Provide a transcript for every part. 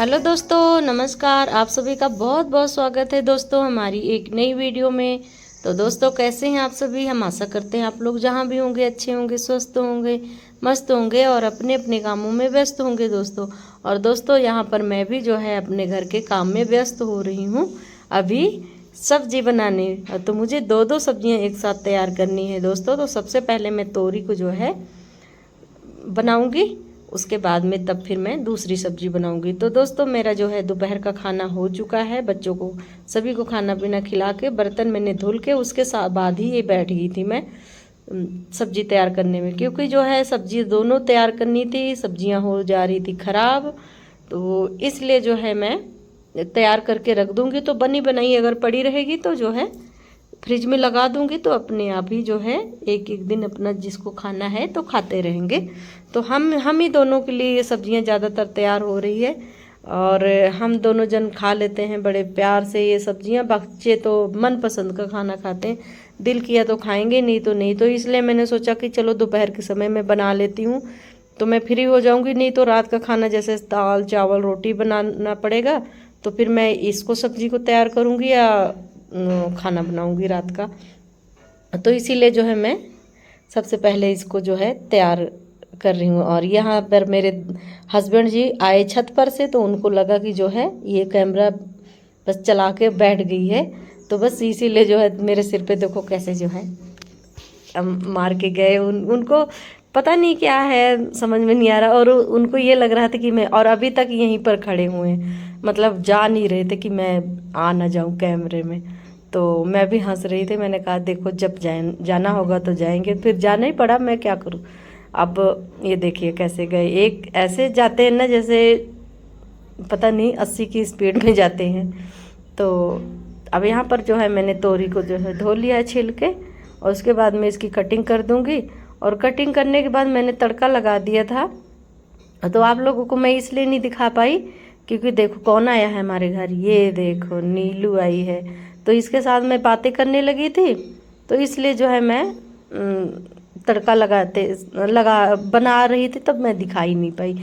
Hello दोस्तों, नमस्कार। आप सभी का बहुत बहुत स्वागत है दोस्तों हमारी एक नई वीडियो में। तो दोस्तों, कैसे हैं आप सभी? हम आशा करते हैं आप लोग जहां भी होंगे अच्छे होंगे, स्वस्थ होंगे, मस्त होंगे और अपने अपने कामों में व्यस्त होंगे दोस्तों। और दोस्तों, यहाँ पर मैं भी जो है अपने घर के काम में व्यस्त हो रही हूँ अभी सब्जी बनाने। तो मुझे दो दो सब्जियाँ एक साथ तैयार करनी है दोस्तों। तो सबसे पहले मैं तोरी को जो है बनाऊंगी, उसके बाद में तब फिर मैं दूसरी सब्जी बनाऊंगी। तो दोस्तों, मेरा जो है दोपहर का खाना हो चुका है। बच्चों को सभी को खाना पीना खिला के बर्तन मैंने धुल के उसके साथ बाद ही ये बैठ गई थी मैं सब्जी तैयार करने में, क्योंकि जो है सब्जी दोनों तैयार करनी थी, सब्जियां हो जा रही थी खराब। तो इसलिए जो है मैं तैयार करके रख दूंगी, तो बनी बनाई अगर पड़ी रहेगी तो जो है फ्रिज में लगा दूंगी, तो अपने आप ही जो है एक एक दिन अपना जिसको खाना है तो खाते रहेंगे। तो हम ही दोनों के लिए ये सब्जियां ज़्यादातर तैयार हो रही है और हम दोनों जन खा लेते हैं बड़े प्यार से ये सब्जियां। बच्चे तो मन पसंद का खाना खाते हैं, दिल किया तो खाएंगे, नहीं तो नहीं। तो इसलिए मैंने सोचा कि चलो दोपहर के समय में बना लेती हूँ, तो मैं फ्री हो जाऊंगी। नहीं तो रात का खाना जैसे दाल चावल रोटी बनाना पड़ेगा, तो फिर मैं इसको सब्जी को तैयार करूँगी या खाना बनाऊंगी रात का। तो इसीलिए जो है मैं सबसे पहले इसको जो है तैयार कर रही हूँ। और यहाँ पर मेरे हस्बैंड जी आए छत पर से, तो उनको लगा कि जो है ये कैमरा बस चला के बैठ गई है, तो बस इसीलिए जो है मेरे सिर पे देखो कैसे जो है मार के गए। उनको पता नहीं क्या है, समझ में नहीं आ रहा। और उनको ये लग रहा था कि मैं, और अभी तक यहीं पर खड़े हुए हैं, मतलब जा नहीं रहे थे कि मैं आ ना जाऊं कैमरे में। तो मैं भी हंस रही थी। मैंने कहा देखो जब जाना होगा तो जाएंगे। फिर जाना ही पड़ा, मैं क्या करूं। अब ये देखिए कैसे गए, एक ऐसे जाते हैं ना जैसे पता नहीं 80 की स्पीड में जाते हैं। तो अब यहाँ पर जो है मैंने तोरी को जो है धो लिया है छील के, और उसके बाद मैं इसकी कटिंग कर दूंगी। और कटिंग करने के बाद मैंने तड़का लगा दिया था। तो आप लोगों को मैं इसलिए नहीं दिखा पाई क्योंकि देखो कौन आया है हमारे घर, ये देखो नीलू आई है। तो इसके साथ मैं बातें करने लगी थी, तो इसलिए जो है मैं तड़का लगा बना रही थी, तब मैं दिखाई नहीं पाई।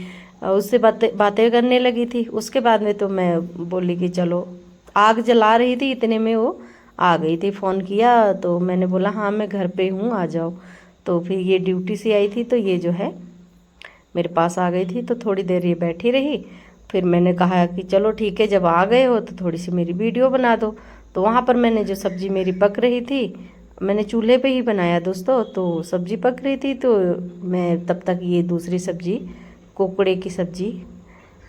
उससे बातें बातें करने लगी थी। उसके बाद में तो मैं बोली कि चलो, आग जला रही थी, इतने में वो आ गई थी। फ़ोन किया तो मैंने बोला हाँ मैं घर पे हूँ, आ जाओ। तो फिर ये ड्यूटी से आई थी, तो ये जो है मेरे पास आ गई थी। तो थोड़ी देर ये बैठी रही, फिर मैंने कहा कि चलो ठीक है, जब आ गए हो तो थोड़ी सी मेरी वीडियो बना दो। तो वहाँ पर मैंने जो सब्ज़ी मेरी पक रही थी, मैंने चूल्हे पे ही बनाया दोस्तों, तो सब्ज़ी पक रही थी। तो मैं तब तक ये दूसरी सब्ज़ी, कोकड़े की सब्ज़ी,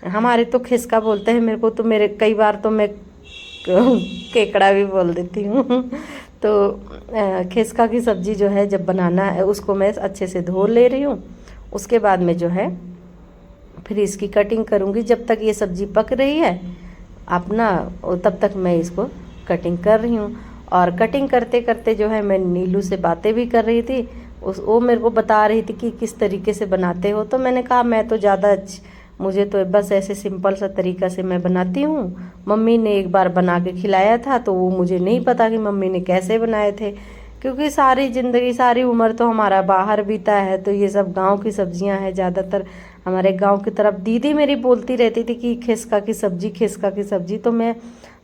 हमारे तो खिसका बोलते हैं, मेरे को तो मेरे कई बार तो मैं केकड़ा भी बोल देती हूँ। तो खिसका की सब्ज़ी जो है जब बनाना है, उसको मैं अच्छे से धो ले रही हूँ। उसके बाद में जो है फिर इसकी कटिंग करूँगी। जब तक ये सब्ज़ी पक रही है अपना, तब तक मैं इसको कटिंग कर रही हूँ। और कटिंग करते करते जो है मैं नीलू से बातें भी कर रही थी। वो मेरे को बता रही थी कि किस तरीके से बनाते हो। तो मैंने कहा मैं तो ज़्यादा मुझे तो बस ऐसे सिंपल सा तरीका से मैं बनाती हूँ। मम्मी ने एक बार बना के खिलाया था, तो वो मुझे नहीं पता कि मम्मी ने कैसे बनाए थे, क्योंकि सारी ज़िंदगी सारी उम्र तो हमारा बाहर बीता है। तो ये सब गांव की सब्जियां हैं ज़्यादातर। हमारे गांव की तरफ दीदी मेरी बोलती रहती थी कि खिसका की सब्ज़ी, खिसका की सब्ज़ी। तो मैं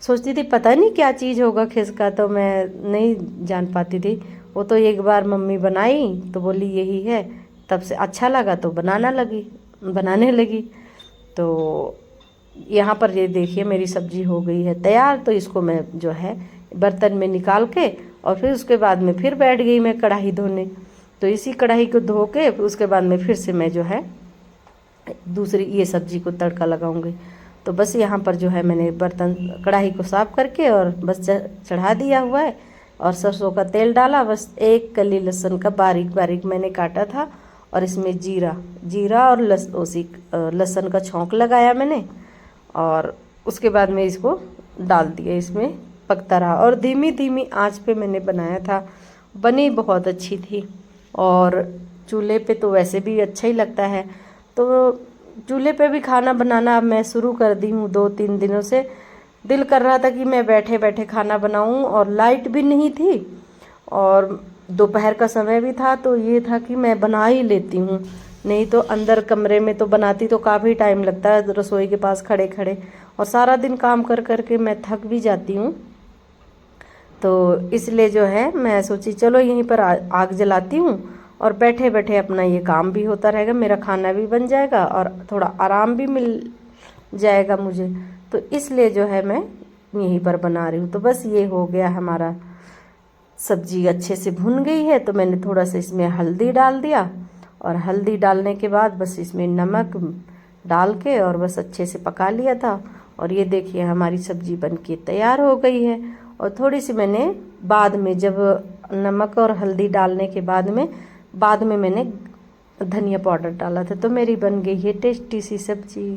सोचती थी पता नहीं क्या चीज़ होगा खिसका, तो मैं नहीं जान पाती थी। वो तो एक बार मम्मी बनाई तो बोली यही है, तब से अच्छा लगा तो बनाने लगी। तो यहाँ पर ये देखिए मेरी सब्ज़ी हो गई है तैयार। तो इसको मैं जो है बर्तन में निकाल के, और फिर उसके बाद में फिर बैठ गई मैं कढ़ाई धोने। तो इसी कढ़ाई को धो के उसके बाद में फिर से मैं जो है दूसरी ये सब्ज़ी को तड़का लगाऊंगी। तो बस यहाँ पर जो है मैंने बर्तन कढ़ाई को साफ़ करके और बस चढ़ा दिया हुआ है, और सरसों का तेल डाला। बस एक कली लहसुन का बारीक बारीक मैंने काटा था, और इसमें जीरा और लहसुन का छौंक लगाया मैंने। और उसके बाद में इसको डाल दिया, इसमें पकता रहा। और धीमी धीमी आंच पे मैंने बनाया था, बनी बहुत अच्छी थी। और चूल्हे पे तो वैसे भी अच्छा ही लगता है। तो चूल्हे पे भी खाना बनाना अब मैं शुरू कर दी हूँ 2-3 दिनों से। दिल कर रहा था कि मैं बैठे बैठे खाना बनाऊँ, और लाइट भी नहीं थी और दोपहर का समय भी था, तो ये था कि मैं बना ही लेती हूँ। नहीं तो अंदर कमरे में तो बनाती तो काफ़ी टाइम लगता है रसोई के पास खड़े खड़े, और सारा दिन काम कर कर के मैं थक भी जाती हूँ। तो इसलिए जो है मैं सोची चलो यहीं पर आग जलाती हूँ और बैठे बैठे अपना ये काम भी होता रहेगा, मेरा खाना भी बन जाएगा और थोड़ा आराम भी मिल जाएगा मुझे। तो इसलिए जो है मैं यहीं पर बना रही हूँ। तो बस ये हो गया, हमारा सब्जी अच्छे से भुन गई है। तो मैंने थोड़ा सा इसमें हल्दी डाल दिया, और हल्दी डालने के बाद बस इसमें नमक डाल के और बस अच्छे से पका लिया था। और ये देखिए हमारी सब्जी बनके तैयार हो गई है। और थोड़ी सी मैंने बाद में, जब नमक और हल्दी डालने के बाद में मैंने धनिया पाउडर डाला था, तो मेरी बन गई है टेस्टी सी सब्जी।